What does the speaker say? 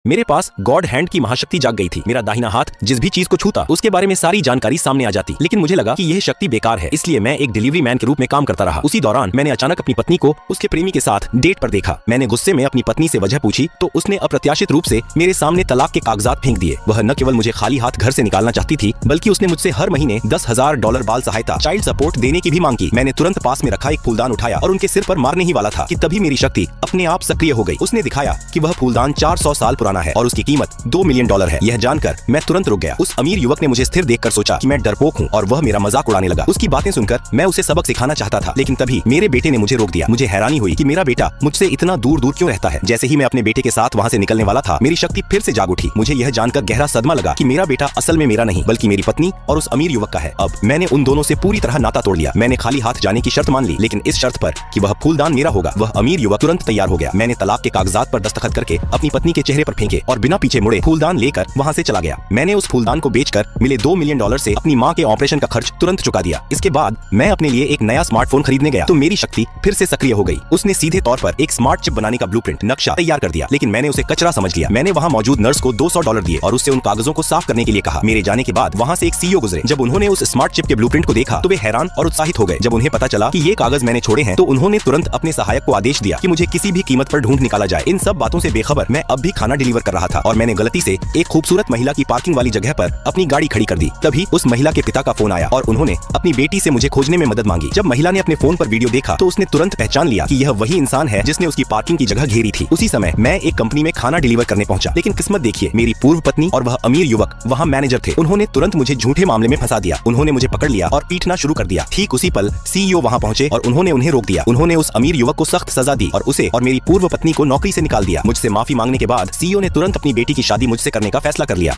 मेरे पास God hand की महाशक्ति जाग गई थी। मेरा दाहिना हाथ जिस भी चीज को छूता उसके बारे में सारी जानकारी सामने आ जाती। लेकिन मुझे लगा कि यह शक्ति बेकार है, इसलिए मैं एक डिलीवरी मैन के रूप में काम करता रहा। उसी दौरान मैंने अचानक अपनी पत्नी को उसके प्रेमी के साथ डेट पर देखा। मैंने गुस्से में अपनी पत्नी से वजह पूछी तो उसने अप्रत्याशित रूप से मेरे सामने तलाक के कागजात फेंक दिए। वह न केवल मुझे खाली हाथ घर से निकालना चाहती थी, बल्कि उसने मुझसे हर महीने $10,000 बाल सहायता चाइल्ड सपोर्ट देने की भी मांग की। मैंने तुरंत पास में रखा एक फूलदान उठाया और उनके सिर पर मारने ही वाला था कि तभी मेरी शक्ति अपने आप सक्रिय हो गई। उसने दिखाया कि वह फूलदान 400 साल पुराना है और उसकी कीमत $2 मिलियन है। यह जानकर मैं तुरंत रुक गया। उस अमीर युवक ने मुझे स्थिर देखकर सोचा कि मैं डरपोक हूँ और वह मेरा मजाक उड़ाने लगा। उसकी बातें सुनकर मैं उसे सबक सिखाना चाहता था, लेकिन तभी मेरे बेटे ने मुझे रोक दिया। मुझे हैरानी हुई कि मेरा बेटा मुझसे इतना दूर दूर क्यों रहता है। जैसे ही मैं अपने बेटे के साथ वहाँ से निकलने वाला था, मेरी शक्ति फिर से जाग उठी। मुझे यह जानकर गहरा सदमा लगा कि मेरा बेटा असल में मेरा नहीं बल्कि मेरी पत्नी और उस अमीर युवक का है। अब मैंने उन दोनों से पूरी तरह नाता तोड़ लिया। मैंने खाली हाथ जाने की शर्त मान ली, लेकिन इस शर्त पर कि वह फूलदान मेरा होगा। वह अमीर युवक तुरंत तैयार हो गया। मैंने तलाक के कागजात पर दस्तखत करके अपनी पत्नी के चेहरे पर फेंके और बिना पीछे मुड़े फूलदान लेकर वहाँ से चला गया। मैंने उस फूलदान को बेचकर मिले $2 मिलियन से अपनी माँ के ऑपरेशन का खर्च तुरंत चुका दिया। इसके बाद मैं अपने लिए एक नया स्मार्टफोन खरीदने गया तो मेरी शक्ति फिर से सक्रिय हो गई। उसने सीधे तौर पर एक स्मार्ट चिप बनाने का ब्लूप्रिंट नक्शा तैयार कर दिया, लेकिन मैंने उसे कचरा समझ लिया। मैंने वहाँ मौजूद नर्स को $200 दिए और उससे उन कागजों को साफ करने के लिए कहा। मेरे जाने के बाद वहाँ से एक सीईओ गुजरे। जब उन्होंने उस स्मार्ट चिप के ब्लूप्रिंट को देखा तो वे हैरान और उत्साहित हो गए। जब उन्हें पता चला कि ये कागज मैंने छोड़े हैं तो उन्होंने तुरंत अपने सहायक को आदेश दिया कि मुझे किसी भी कीमत पर ढूंढ निकाला जाए। इन सब बातों से बेखबर मैं अब भी खाना डिलीवर कर रहा था और मैंने गलती से एक खूबसूरत महिला की पार्किंग वाली जगह पर अपनी गाड़ी खड़ी कर दी। तभी उस महिला के पिता का फोन आया और उन्होंने अपनी बेटी से मुझे खोजने में मदद मांगी। जब महिला ने अपने फोन पर वीडियो देखा तो उसने तुरंत पहचान लिया कि यह वही इंसान है जिसने उसकी पार्किंग की जगह घेरी थी। उसी समय मैं एक कंपनी में खाना डिलीवर करने पहुंचा, लेकिन किस्मत देखिए, मेरी पूर्व पत्नी और वह अमीर युवक वहाँ मैनेजर थे। उन्होंने तुरंत मुझे झूठे मामले में फंसा दिया। उन्होंने मुझे पकड़ लिया और पीटना शुरू कर दिया। ठीक उसी पल सीईओ वहाँ पहुंचे और उन्होंने उन्हें रोक दिया। उन्होंने उस अमीर युवक को सख्त सजा दी और उसे और मेरी पूर्व पत्नी को नौकरी से निकाल दिया। मुझसे माफी मांगने के बाद सीईओ ने तुरंत अपनी बेटी की शादी मुझसे करने का फैसला कर लिया।